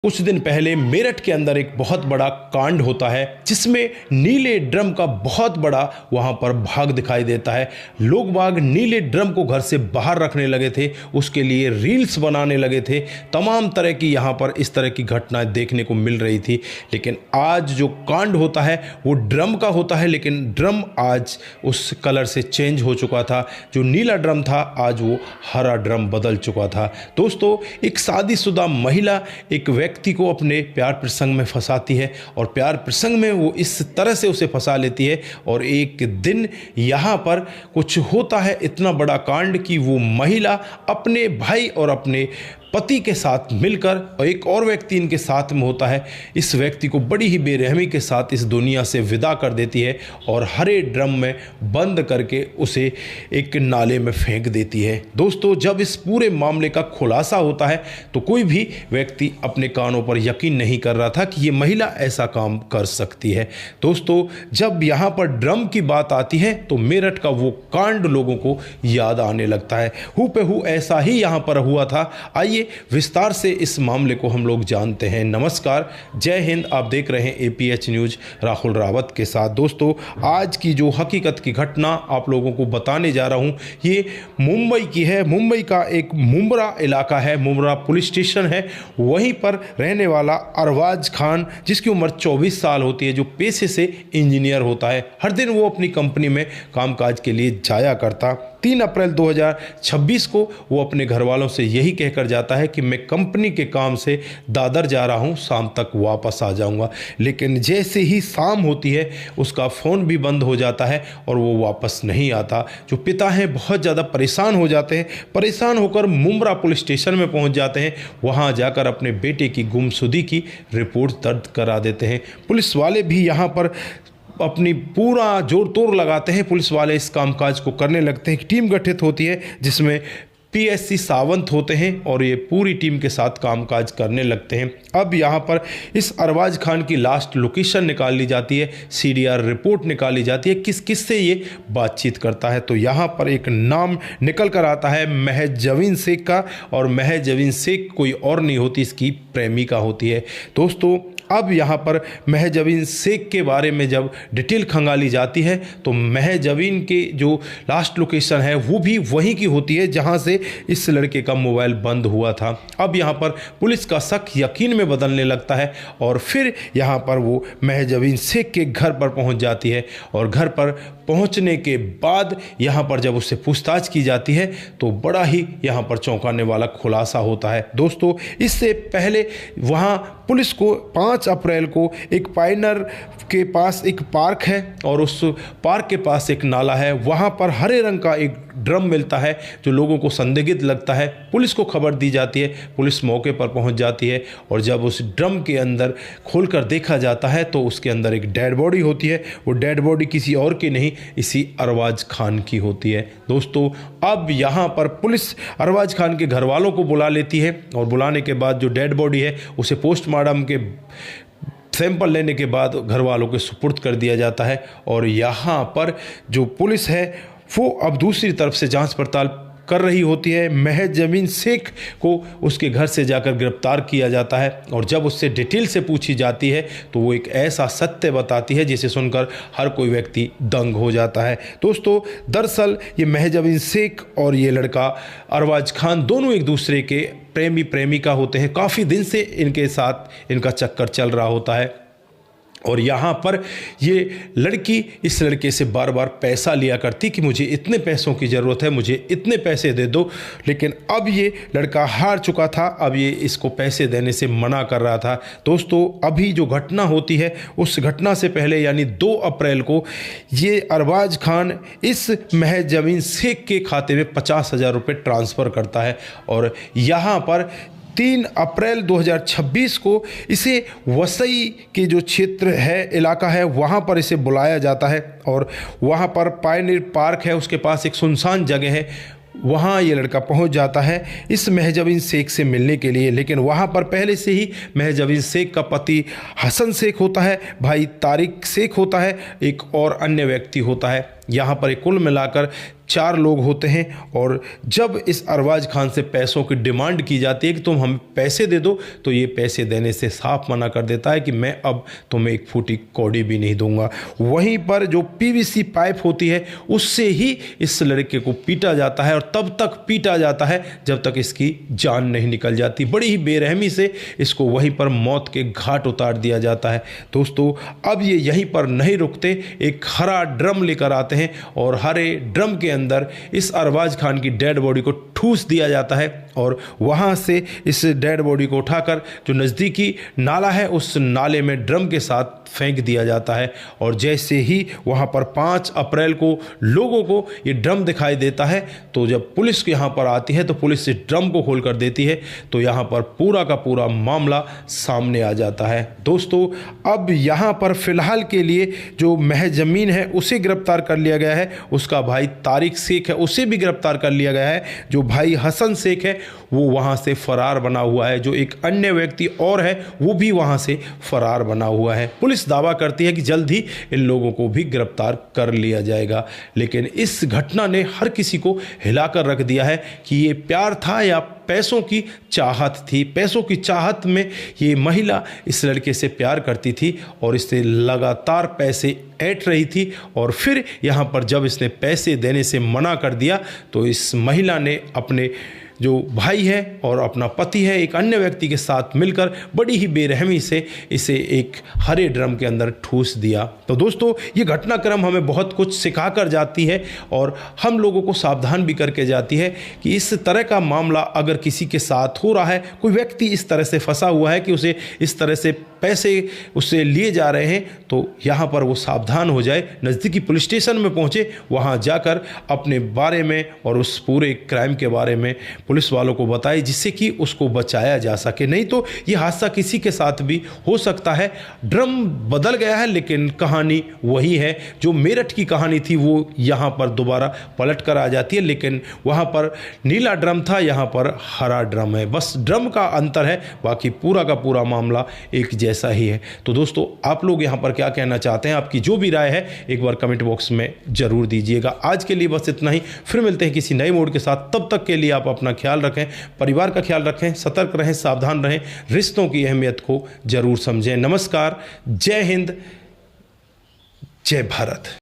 कुछ दिन पहले मेरठ के अंदर एक बहुत बड़ा कांड होता है जिसमें नीले ड्रम का बहुत बड़ा वहां पर भाग दिखाई देता है। लोग बाग नीले ड्रम को घर से बाहर रखने लगे थे, उसके लिए रील्स बनाने लगे थे। तमाम तरह की यहां पर इस तरह की घटनाएं देखने को मिल रही थी। लेकिन आज जो कांड होता है वो ड्रम का होता है, लेकिन ड्रम आज उस कलर से चेंज हो चुका था। जो नीला ड्रम था आज वो हरा ड्रम बदल चुका था। दोस्तों, एक शादीशुदा महिला एक व्यक्ति को अपने प्यार प्रसंग में फंसाती है और प्यार प्रसंग में वो इस तरह से उसे फंसा लेती है और एक दिन यहाँ पर कुछ होता है इतना बड़ा कांड कि वो महिला अपने भाई और अपने पति के साथ मिलकर और एक और व्यक्ति इनके साथ में होता है, इस व्यक्ति को बड़ी ही बेरहमी के साथ इस दुनिया से विदा कर देती है और हरे ड्रम में बंद करके उसे एक नाले में फेंक देती है। दोस्तों, जब इस पूरे मामले का खुलासा होता है तो कोई भी व्यक्ति अपने कानों पर यकीन नहीं कर रहा था कि ये महिला ऐसा काम कर सकती है। दोस्तों, जब यहाँ पर ड्रम की बात आती है तो मेरठ का वो कांड लोगों को याद आने लगता है। हूबहू ऐसा ही यहाँ पर हुआ था। आइए विस्तार से इस मामले को हम लोग जानते हैं। नमस्कार, जय हिंद। आप देख रहे हैं एपीएच न्यूज राहुल रावत के साथ। दोस्तों, आज की जो हकीकत की घटना आप लोगों को बताने जा रहा हूं ये मुंबई की है। मुंबई का एक मुंब्रा इलाका है, मुंब्रा पुलिस स्टेशन है। वहीं पर रहने वाला अरबाज खान, जिसकी उम्र 24 साल होती है, जो पेशे से इंजीनियर होता है। हर दिन वो अपनी कंपनी में कामकाज के लिए जाया करता। 3 अप्रैल 2026 को वो अपने घर वालों से यही कहकर जाता है कि मैं कंपनी के काम से दादर जा रहा हूँ, शाम तक वापस आ जाऊँगा। लेकिन जैसे ही शाम होती है उसका फ़ोन भी बंद हो जाता है और वो वापस नहीं आता। जो पिता हैं बहुत ज़्यादा परेशान हो जाते हैं। परेशान होकर मुंब्रा पुलिस स्टेशन में पहुँच जाते हैं। वहाँ जाकर अपने बेटे की गुमशुदगी की रिपोर्ट दर्ज करा देते हैं। पुलिस वाले भी यहाँ पर अपनी पूरा जोर तोड़ लगाते हैं। पुलिस वाले इस कामकाज को करने लगते हैं। टीम गठित होती है जिसमें पीएससी सावंत होते हैं और ये पूरी टीम के साथ कामकाज करने लगते हैं। अब यहाँ पर इस अरबाज खान की लास्ट लोकेशन निकाल ली जाती है, सीडीआर रिपोर्ट निकाली जाती है, किस किस से ये बातचीत करता है। तो यहाँ पर एक नाम निकल कर आता है महज जवीन शेख का, और महज जवीन शेख कोई और नहीं होती, इसकी प्रेमिका होती है। दोस्तों, अब यहाँ पर महज जवीन शेख के बारे में जब डिटेल खंगाली जाती है तो महज जवीन के जो लास्ट लोकेशन है वो भी वहीं की होती है जहाँ से इस लड़के का मोबाइल बंद हुआ था। अब यहाँ पर पुलिस का शक यकीन में बदलने लगता है और फिर यहाँ पर वो महज जवीन शेख के घर पर पहुँच जाती है। और घर पर पहुँचने के बाद यहाँ पर जब उससे पूछताछ की जाती है तो बड़ा ही यहाँ पर चौंकाने वाला खुलासा होता है। दोस्तों, इससे पहले वहाँ पुलिस को 5 अप्रैल को एक पाइनर के पास एक पार्क है और उस पार्क के पास एक नाला है, वहाँ पर हरे रंग का एक ड्रम मिलता है जो लोगों को संदिग्ध लगता है। पुलिस को खबर दी जाती है, पुलिस मौके पर पहुंच जाती है और जब उस ड्रम के अंदर खोलकर देखा जाता है तो उसके अंदर एक डेड बॉडी होती है। वो डेड बॉडी किसी और की नहीं, इसी अरबाज खान की होती है। दोस्तों, अब यहाँ पर पुलिस अरबाज खान के घर वालों को बुला लेती है और बुलाने के बाद जो डेड बॉडी है उसे पोस्टमार्टम के सैंपल लेने के बाद घर वालों के सुपुर्द कर दिया जाता है। और यहाँ पर जो पुलिस है वो अब दूसरी तरफ से जांच पड़ताल कर रही होती है। महज जवीन शेख को उसके घर से जाकर गिरफ्तार किया जाता है और जब उससे डिटेल से पूछी जाती है तो वो एक ऐसा सत्य बताती है जिसे सुनकर हर कोई व्यक्ति दंग हो जाता है। दोस्तों, दरअसल ये महज जवीन शेख और ये लड़का अरबाज खान दोनों एक दूसरे के प्रेमी प्रेमिका होते हैं। काफ़ी दिन से इनके साथ इनका चक्कर चल रहा होता है और यहाँ पर ये लड़की इस लड़के से बार बार पैसा लिया करती कि मुझे इतने पैसों की ज़रूरत है, मुझे इतने पैसे दे दो। लेकिन अब ये लड़का हार चुका था, अब ये इसको पैसे देने से मना कर रहा था। दोस्तों, अभी जो घटना होती है उस घटना से पहले यानी 2 अप्रैल को ये अरबाज खान इस महज जवीन शेख के खाते में 50,000 रुपये ट्रांसफ़र करता है और यहाँ पर 3 अप्रैल 2026 को इसे वसई के जो क्षेत्र है, इलाका है, वहाँ पर इसे बुलाया जाता है और वहाँ पर पायनियर पार्क है, उसके पास एक सुनसान जगह है, वहाँ ये लड़का पहुँच जाता है इस महज जवीन शेख से मिलने के लिए। लेकिन वहाँ पर पहले से ही महज जवीन शेख का पति हसन शेख होता है, भाई तारिक शेख होता है, एक और अन्य व्यक्ति होता है। यहाँ पर कुल मिलाकर 4 लोग होते हैं। और जब इस अरबाज खान से पैसों की डिमांड की जाती है कि तुम हमें पैसे दे दो, तो ये पैसे देने से साफ मना कर देता है कि मैं अब तुम्हें एक फूटी कौड़ी भी नहीं दूंगा। वहीं पर जो पीवीसी पाइप होती है उससे ही इस लड़के को पीटा जाता है, और तब तक पीटा जाता है जब तक इसकी जान नहीं निकल जाती। बड़ी ही बेरहमी से इसको वहीं पर मौत के घाट उतार दिया जाता है। दोस्तों, अब ये यहीं पर नहीं रुकते, एक हरा ड्रम लेकर आते हैं और हरे ड्रम के अंदर इस अरबाज खान की डेड बॉडी को ठूस दिया जाता है, और वहां से इस डेड बॉडी को उठाकर जो नज़दीकी नाला है उस नाले में ड्रम के साथ फेंक दिया जाता है। और जैसे ही वहां पर 5 अप्रैल को लोगों को ये ड्रम दिखाई देता है, तो जब पुलिस यहाँ पर आती है तो पुलिस इस ड्रम को खोल कर देती है, तो यहाँ पर पूरा का पूरा मामला सामने आ जाता है। दोस्तों, अब यहाँ पर फिलहाल के लिए जो महज ज़मीन है उसे गिरफ्तार कर लिया गया है, उसका भाई तारिक शेख है उसे भी गिरफ्तार कर लिया गया है। जो भाई हसन शेख है वो वहाँ से फरार बना हुआ है। जो एक अन्य व्यक्ति और है वो भी वहाँ से फरार बना हुआ है। पुलिस दावा करती है कि जल्द ही इन लोगों को भी गिरफ्तार कर लिया जाएगा। लेकिन इस घटना ने हर किसी को हिलाकर रख दिया है कि ये प्यार था या पैसों की चाहत थी। पैसों की चाहत में ये महिला इस लड़के से प्यार करती थी और इससे लगातार पैसे ऐंठ रही थी, और फिर यहाँ पर जब इसने पैसे देने से मना कर दिया तो इस महिला ने अपने जो भाई है और अपना पति है एक अन्य व्यक्ति के साथ मिलकर बड़ी ही बेरहमी से इसे एक हरे ड्रम के अंदर ठूस दिया। तो दोस्तों, ये घटनाक्रम हमें बहुत कुछ सिखा कर जाती है और हम लोगों को सावधान भी करके जाती है कि इस तरह का मामला अगर किसी के साथ हो रहा है, कोई व्यक्ति इस तरह से फंसा हुआ है कि उसे इस तरह से पैसे उससे लिए जा रहे हैं, तो यहाँ पर वो सावधान हो जाए, नज़दीकी पुलिस स्टेशन में पहुँचे, वहाँ जाकर अपने बारे में और उस पूरे क्राइम के बारे में पुलिस वालों को बताए, जिससे कि उसको बचाया जा सके। नहीं तो ये हादसा किसी के साथ भी हो सकता है। ड्रम बदल गया है लेकिन कहानी वही है। जो मेरठ की कहानी थी वो यहाँ पर दोबारा पलट कर आ जाती है, लेकिन वहाँ पर नीला ड्रम था, यहाँ पर हरा ड्रम है। बस ड्रम का अंतर है, बाकी पूरा का पूरा मामला एक जैसा ही है। तो दोस्तों, आप लोग यहाँ पर क्या कहना चाहते हैं? आपकी जो भी राय है एक बार कमेंट बॉक्स में ज़रूर दीजिएगा। आज के लिए बस इतना ही, फिर मिलते हैं किसी नए मोड के साथ। तब तक के लिए आप अपना ख्याल रखें, परिवार का ख्याल रखें, सतर्क रहें, सावधान रहें, रिश्तों की अहमियत को जरूर समझें। नमस्कार, जय हिंद, जय भारत।